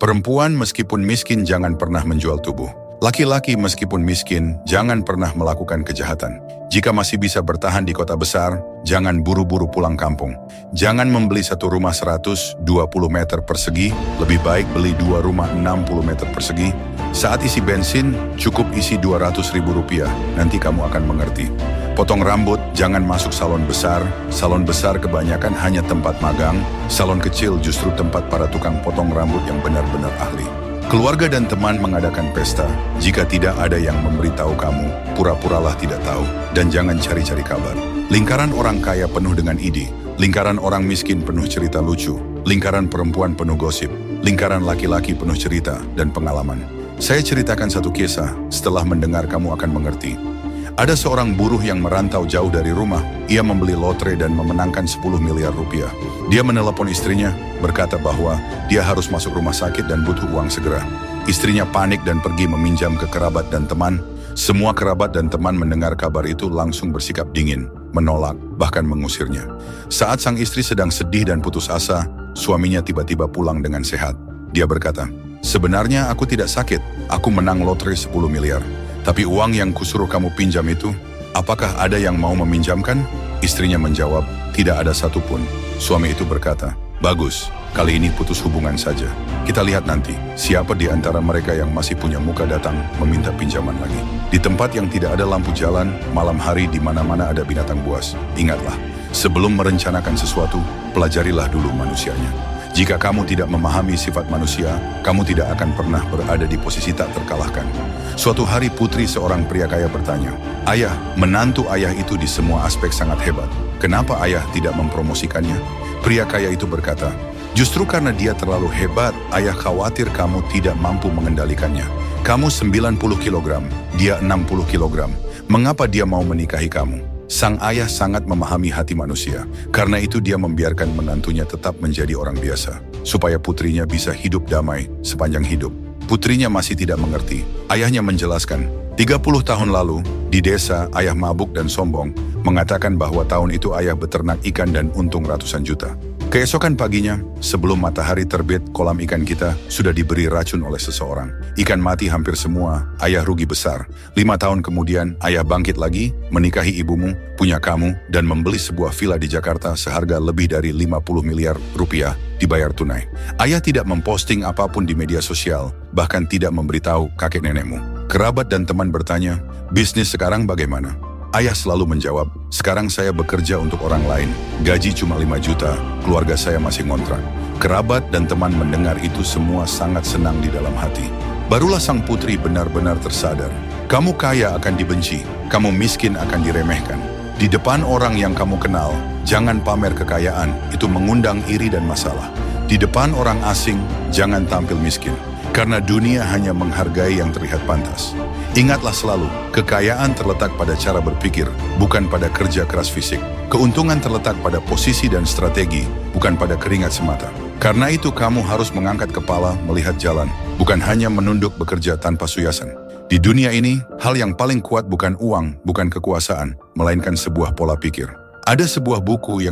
Perempuan meskipun miskin jangan pernah menjual tubuh. Laki-laki meskipun miskin jangan pernah melakukan kejahatan. Jika masih bisa bertahan di kota besar, jangan buru-buru pulang kampung. Jangan membeli satu rumah 120 meter persegi, lebih baik beli dua rumah 60 meter persegi. Saat isi bensin, cukup isi 200 ribu rupiah, nanti kamu akan mengerti. Potong rambut, jangan masuk salon besar. Salon besar kebanyakan hanya tempat magang, salon kecil justru tempat para tukang potong rambut yang benar-benar ahli. Keluarga dan teman mengadakan pesta, jika tidak ada yang memberitahu kamu, pura-puralah tidak tahu, dan jangan cari-cari kabar. Lingkaran orang kaya penuh dengan ide, lingkaran orang miskin penuh cerita lucu, lingkaran perempuan penuh gosip, lingkaran laki-laki penuh cerita dan pengalaman. Saya ceritakan satu kisah, setelah mendengar kamu akan mengerti. Ada seorang buruh yang merantau jauh dari rumah. Ia membeli lotre dan memenangkan 10 miliar rupiah. Dia menelepon istrinya, berkata bahwa dia harus masuk rumah sakit dan butuh uang segera. Istrinya panik dan pergi meminjam ke kerabat dan teman. Semua kerabat dan teman mendengar kabar itu langsung bersikap dingin, menolak, bahkan mengusirnya. Saat sang istri sedang sedih dan putus asa, suaminya tiba-tiba pulang dengan sehat. Dia berkata, "Sebenarnya aku tidak sakit, aku menang lotre 10 miliar. Tapi uang yang kusuruh kamu pinjam itu, apakah ada yang mau meminjamkan?" Istrinya menjawab, "Tidak ada satupun." Suami itu berkata, "Bagus, kali ini putus hubungan saja. Kita lihat nanti, siapa di antara mereka yang masih punya muka datang meminta pinjaman lagi." Di tempat yang tidak ada lampu jalan, malam hari di mana-mana ada binatang buas. Ingatlah, sebelum merencanakan sesuatu, pelajarilah dulu manusianya. Jika kamu tidak memahami sifat manusia, kamu tidak akan pernah berada di posisi tak terkalahkan. Suatu hari putri seorang pria kaya bertanya, "Ayah, menantu ayah itu di semua aspek sangat hebat. Kenapa ayah tidak mempromosikannya?" Pria kaya itu berkata, "Justru karena dia terlalu hebat, ayah khawatir kamu tidak mampu mengendalikannya. Kamu 90 kilogram, dia 60 kilogram. Mengapa dia mau menikahi kamu?" Sang ayah sangat memahami hati manusia. Karena itu dia membiarkan menantunya tetap menjadi orang biasa, supaya putrinya bisa hidup damai sepanjang hidup. Putrinya masih tidak mengerti. Ayahnya menjelaskan, 30 tahun lalu, di desa ayah mabuk dan sombong, mengatakan bahwa tahun itu ayah beternak ikan dan untung ratusan juta. Keesokan paginya, sebelum matahari terbit, kolam ikan kita sudah diberi racun oleh seseorang. Ikan mati hampir semua, ayah rugi besar. 5 tahun kemudian, ayah bangkit lagi, menikahi ibumu, punya kamu, dan membeli sebuah villa di Jakarta seharga lebih dari 50 miliar rupiah, dibayar tunai. Ayah tidak memposting apapun di media sosial, bahkan tidak memberitahu kakek nenekmu. Kerabat dan teman bertanya, "Bisnis sekarang bagaimana?" Ayah selalu menjawab, "Sekarang saya bekerja untuk orang lain, gaji cuma 5 juta, keluarga saya masih ngontrak." Kerabat dan teman mendengar itu semua sangat senang di dalam hati. Barulah sang putri benar-benar tersadar. Kamu kaya akan dibenci, kamu miskin akan diremehkan. Di depan orang yang kamu kenal, jangan pamer kekayaan, itu mengundang iri dan masalah. Di depan orang asing, jangan tampil miskin, karena dunia hanya menghargai yang terlihat pantas. Ingatlah selalu, kekayaan terletak pada cara berpikir, bukan pada kerja keras fisik. Keuntungan terletak pada posisi dan strategi, bukan pada keringat semata. Karena itu kamu harus mengangkat kepala melihat jalan, bukan hanya menunduk bekerja tanpa suyasan. Di dunia ini, hal yang paling kuat bukan uang, bukan kekuasaan, melainkan sebuah pola pikir. Ada sebuah buku yang